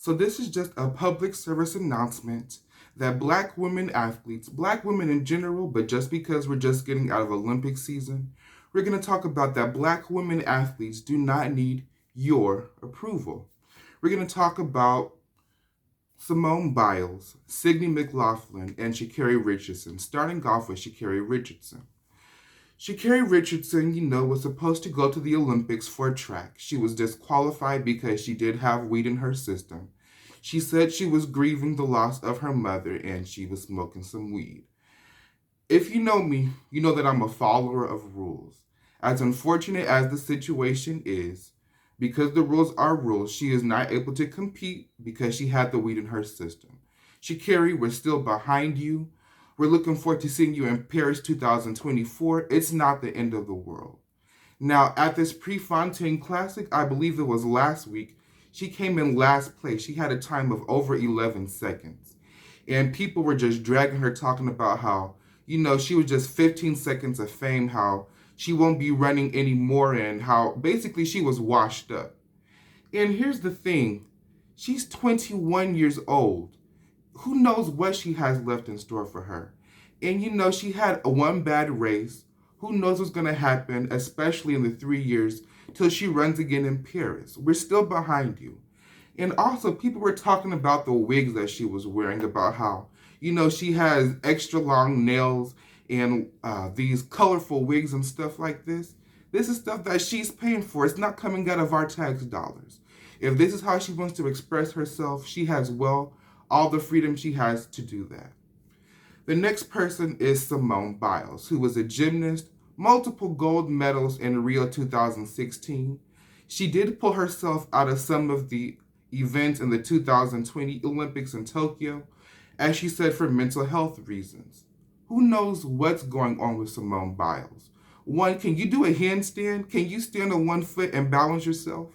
So this is just a public service announcement that black women athletes, black women in general, but just because we're just getting out of Olympic season, we're going to talk about that black women athletes do not need your approval. We're going to talk about Simone Biles, Sydney McLaughlin, and Sha'carri Richardson, starting off with Sha'carri Richardson. Sha'carri Richardson, was supposed to go to the Olympics for track. She was disqualified because she did have weed in her system. She said she was grieving the loss of her mother and she was smoking some weed. If you know me, you know that I'm a follower of rules. As unfortunate as the situation is, because the rules are rules, she is not able to compete because she had the weed in her system. Sha'carri, we're still behind you. We're looking forward to seeing you in Paris 2024. It's not the end of the world. Now, at this Prefontaine Classic, I believe it was last week, she came in last place. She had a time of over 11 seconds. And people were just dragging her, talking about how, she was just 15 seconds of fame, how she won't be running anymore, and how basically she was washed up. And here's the thing. She's 21 years old. Who knows what she has left in store for her? And she had one bad race. Who knows what's going to happen, especially in the 3 years till she runs again in Paris. We're still behind you. And also, people were talking about the wigs that she was wearing, about how, she has extra long nails and these colorful wigs and stuff like this. This is stuff that she's paying for. It's not coming out of our tax dollars. If this is how she wants to express herself, she has, all the freedom she has to do that. The next person is Simone Biles, who was a gymnast, multiple gold medals in Rio 2016. She did pull herself out of some of the events in the 2020 Olympics in Tokyo, as she said, for mental health reasons. Who knows what's going on with Simone Biles? One, can you do a handstand? Can you stand on one foot and balance yourself?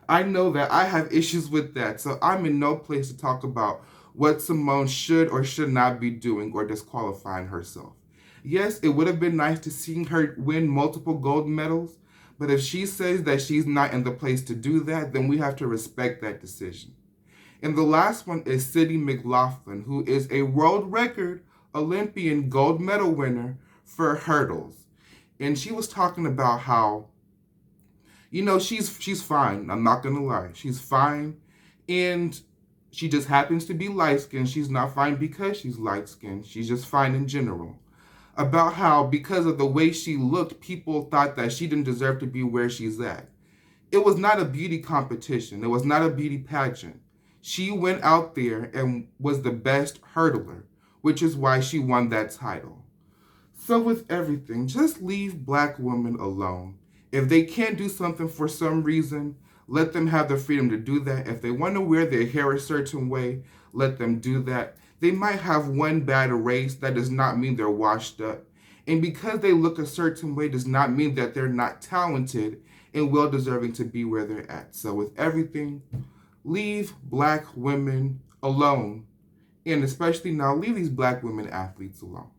I know that I have issues with that, so I'm in no place to talk about what Simone should or should not be doing or disqualifying herself. Yes, it would have been nice to see her win multiple gold medals, but if she says that she's not in the place to do that, then we have to respect that decision. And the last one is Sydney McLaughlin, who is a world record Olympian gold medal winner for hurdles. And she was talking about how, she's fine. I'm not going to lie. She's fine. And she just happens to be light-skinned. She's not fine because she's light-skinned. She's just fine in general. About how, because of the way she looked, people thought that she didn't deserve to be where she's at. It was not a beauty competition. It was not a beauty pageant. She went out there and was the best hurdler, which is why she won that title. So with everything, just leave black women alone. If they can't do something for some reason, let them have the freedom to do that. If they want to wear their hair a certain way, let them do that. They might have one bad race. That does not mean they're washed up. And because they look a certain way does not mean that they're not talented and well-deserving to be where they're at. So with everything, leave black women alone. And especially now, leave these black women athletes alone.